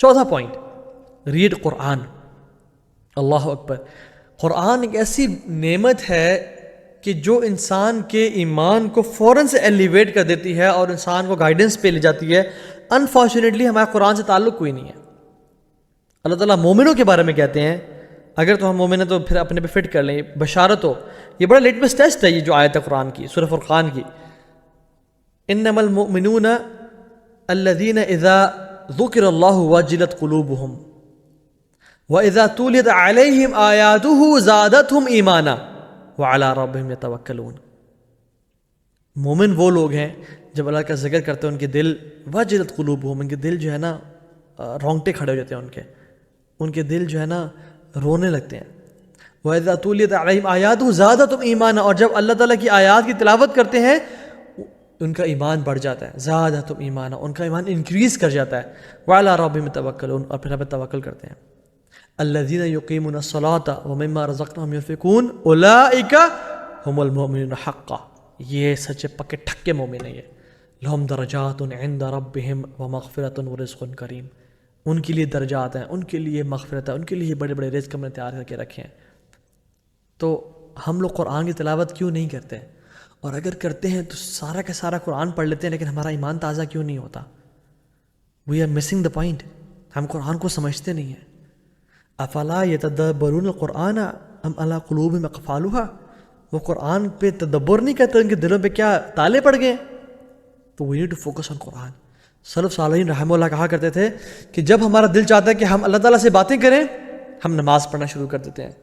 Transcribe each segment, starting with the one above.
چوتھا point, red قرآن. اللہ اکبر. قرآن ایک ایسی نعمت ہے کہ جو انسان کے ایمان کو فوراً سے ایلیویٹ کر دیتی ہے اور انسان کو گائیڈنس پہ لے جاتی ہے. انفارچونیٹلی ہمارا قرآن سے تعلق کوئی نہیں ہے. اللہ تعالیٰ مومنوں کے بارے میں کہتے ہیں، اگر تو ہم مومن ہیں تو پھر اپنے پہ فٹ کر لیں، بشارت ہو. یہ بڑا لیٹمس ٹیسٹ ہے یہ جو آیت ہے قرآن کی، سورہ فرقان کی. انما المؤمنون الذین اذا ذکر اللہ وجلت قلوبہم وَإِذَا تُلِيَتْ عَلَيْهِمْ آيَاتُهُ زَادَتْهُمْ إِيمَانًا وَعَلَىٰ رَبِّهِمْ يَتَوَكَّلُونَ. مومن وہ لوگ ہیں جب اللہ کا ذکر کرتے ہیں ان کے دل وجلت قلوبہم، ان کے دل جو ہے نا رونگٹے کھڑے ہو جاتے ہیں، ان کے دل جو ہے نا رونے لگتے ہیں. وَإِذَا تُلِيَتْ عَلَيْهِمْ آيَاتُهُ زَادَتْهُمْ إِيمَانًا، اور جب اللہ تعالیٰ کی آیات کی تلاوت کرتے ہیں ان کا ایمان بڑھ جاتا ہے. زَادَتْهُمْ إِيمَانًا، ان کا ایمان انکریز کر جاتا ہے. وَعَلَىٰ رَبِّهِمْ يَتَوَكَّلُونَ، اور پھر آپ توکل کرتے ہیں. الذین یقیمون الصلاۃ ومما رزقناہم ینفقون اولئک هم المؤمنون حقا. یہ سچے پکے ٹھکے مومن ہیں. یہ لہم درجات عند ربہم ومغفرۃ ورزق کریم. ان کے لیے درجات ہیں، ان کے لیے مغفرت ہے، ان کے لیے بڑے بڑے رزق ہم نے تیار کر کے رکھے ہیں. تو ہم لوگ قرآن کی تلاوت کیوں نہیں کرتے؟ اور اگر کرتے ہیں تو سارا کا سارا قرآن پڑھ لیتے ہیں لیکن ہمارا ایمان تازہ کیوں نہیں ہوتا؟ We are missing the point. ہم قرآن کو سمجھتے نہیں ہیں. افلا یتدبرون القرآن ام علی قلوب اقفالها. وہ قرآن پہ تدبر نہیں کرتے، ان کے دلوں پہ کیا تالے پڑ گئے؟ تو we need to focus on Quran. سلف صالحین رحمہ اللہ کہا کرتے تھے کہ جب ہمارا دل چاہتا ہے کہ ہم اللہ تعالیٰ سے باتیں کریں، ہم نماز پڑھنا شروع کر دیتے ہیں.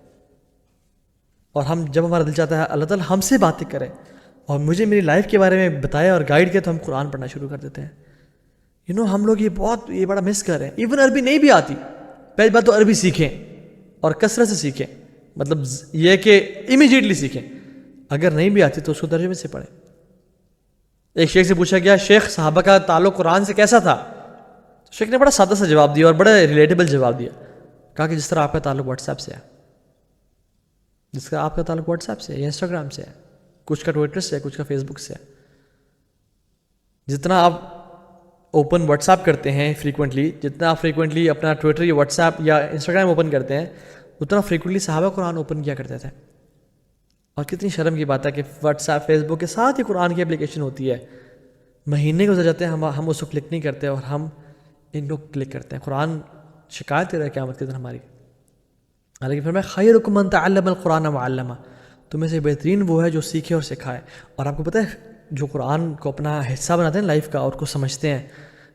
اور جب ہمارا دل چاہتا ہے اللہ تعالیٰ ہم سے باتیں کرے اور مجھے میری لائف کے بارے میں بتائے اور گائیڈ کرے، تو ہم قرآن پڑھنا شروع کر دیتے ہیں. ہم لوگ یہ بڑا مس کر رہے ہیں. ایون عربی نہیں بھی آتی، پہلی بات تو عربی سیکھیں اور کثرت سے سیکھیں، مطلب یہ کہ امیجیٹلی سیکھیں. اگر نہیں بھی آتی تو اس کو ترجمے سے پڑھیں. ایک شیخ سے پوچھا گیا شیخ صحابہ کا تعلق قرآن سے کیسا تھا؟ تو شیخ نے بڑا سادہ سا جواب دیا اور بڑا ریلیٹیبل جواب دیا. کہا کہ جس طرح آپ کا تعلق واٹس ایپ سے ہے، جس کا آپ کا تعلق واٹس ایپ سے ہے یا انسٹاگرام سے ہے، کچھ کا ٹویٹر سے ہے، کچھ کا فیس بک سے ہے. جتنا آپ اوپن واٹس ایپ کرتے ہیں فریکوینٹلی، جتنا آپ فریکوینٹلی اپنا ٹویٹر یا واٹس ایپ یا انسٹاگرام اوپن کرتے ہیں، اتنا فریکوینٹلی صحابہ قرآن اوپن کیا کرتے تھے. اور کتنی شرم کی بات ہے کہ واٹس ایپ فیس بک کے ساتھ ہی قرآن کی اپلیکیشن ہوتی ہے. مہینے گزر جاتے ہیں، ہم اس کو کلک نہیں کرتے اور ہم ان کو کلک کرتے ہیں. قرآن شکایت ہے قیامت کے دن ہماری. حالانکہ فرمایا خیرکم من تعلم القرآن وعلمہ، تمہیں سے بہترین وہ ہے جو سیکھے اور سکھائے. اور آپ کو پتہ ہے جو قرآن کو اپنا حصہ بناتے ہیں لائف کا اور کو سمجھتے ہیں،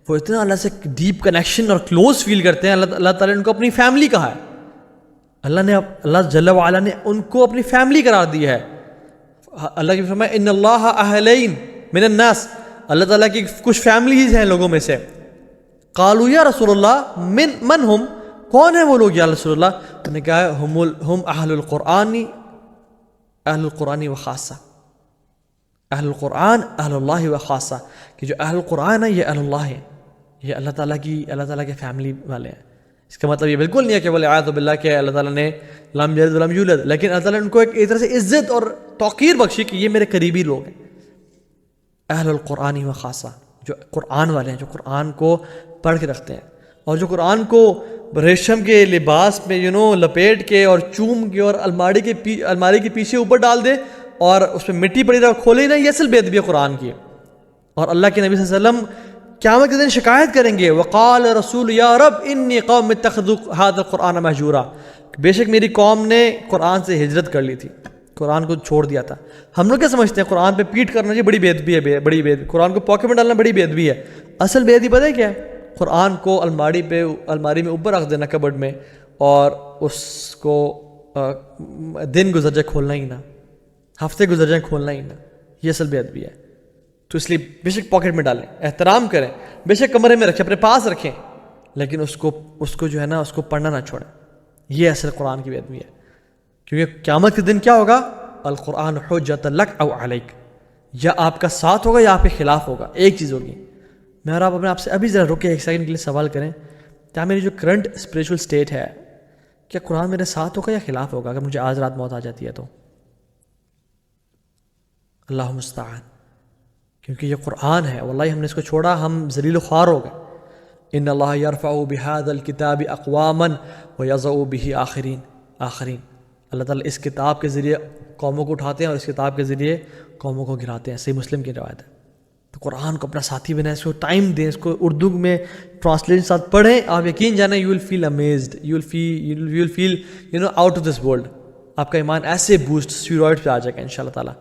وہ اتنا اللہ سے ڈیپ کنیکشن اور کلوز فیل کرتے ہیں. اللہ تعالیٰ نے ان کو اپنی فیملی کہا ہے. اللہ جل وعلا نے ان کو اپنی فیملی قرار دی ہے. اللہ کی فرمایا ان اللہ اہلین من الناس، اللہ تعالیٰ کی کچھ فیملیز ہیں لوگوں میں سے. قالوا یا رسول اللہ من ہم، کون ہیں وہ لوگ یا رسول اللہ؟ انہوں نے کہا ہم اہل القرآن و خاصہ، اہل القرآن اہل اللہ و خاصہ، کہ جو اہل القرآن ہے یہ اہل اللہ ہیں، یہ اللہ تعالیٰ کے فیملی والے ہیں. اس کا مطلب یہ بالکل نہیں ہے کہ بولے اعوذ باللہ کہ اللہ تعالیٰ نے لم یلد ولم یولد، لیکن اللہ تعالیٰ نے ان کو ایک طرح سے عزت اور توقیر بخشی کہ یہ میرے قریبی لوگ ہیں. اہل القرآن و خاصہ، جو قرآن والے ہیں، جو قرآن کو پڑھ کے رکھتے ہیں اور جو قرآن کو ریشم کے لباس میں لپیٹ کے اور چوم کے اور الماری کے پیچھے اوپر ڈال دے اور اس میں مٹی پڑی رہے اور کھولے ہی نہ. یہ اصل بے ادبی ہے قرآن کی. اور اللہ کے نبی صلی اللہ علیہ وسلم قیامت کے دن شکایت کریں گے وقال رسول یا رب انی قوم اتخذوا هذا القرآن مہجورا، بے شک میری قوم نے قرآن سے ہجرت کر لی تھی، قرآن کو چھوڑ دیا تھا. ہم لوگ کیا سمجھتے ہیں قرآن پہ پیٹ کرنا جی بڑی بے ادبی ہے، بڑی بے ادبی، قرآن کو پاکٹ میں ڈالنا بڑی بے ادبی ہے. اصل بے ادبی پتہ ہے کیا ہے؟ قرآن کو الماری میں اوپر رکھ دینا کبڈ میں اور اس کو دن گزر جائے کھولنا ہی نہ، ہفتے گزر جائیں کھولنا ہی نہ. یہ اصل بے ادبی ہے. تو اس لیے بے شک پاکٹ میں ڈالیں، احترام کریں، بے شک کمرے میں رکھیں، اپنے پاس رکھیں، لیکن اس کو جو ہے نا اس کو پڑھنا نہ چھوڑیں. یہ اصل قرآن کی بے ادبی ہے. کیونکہ قیامت کے دن کیا ہوگا؟ القرآن حجۃ لک او علیک، یا آپ کا ساتھ ہوگا یا آپ کے خلاف ہوگا، ایک چیز ہوگی. میں اور آپ سے ابھی ذرا رکے ایک سیکنڈ کے لیے سوال کریں، کیا میری جو کرنٹ اسپریچول سٹیٹ ہے، کیا قرآن میرے ساتھ ہوگا یا خلاف ہوگا اگر مجھے آج رات موت آ جاتی ہے تو؟ اللہ مستعان. کیونکہ یہ قرآن ہے، واللہ ہم نے اس کو چھوڑا ہم ذلیل و خوار ہو گئے. ان اللہ یرفع بہذا الکتاب اقواما ویضع بہ آخرین اللہ تعالیٰ اس کتاب کے ذریعے قوموں کو اٹھاتے ہیں اور اس کتاب کے ذریعے قوموں کو گراتے ہیں. صحیح مسلم کی روایت ہے. تو قرآن کو اپنا ساتھی بنائیں, اس کو ٹائم دیں, اس کو اردو میں ٹرانسلیشن ساتھ پڑھیں. آپ یقین جانیں you will feel amazed, you will feel out of this world. آپ کا ایمان ایسے بوسٹ اسٹیرائڈ پہ آ جائے گا ان شاء اللہ تعالیٰ.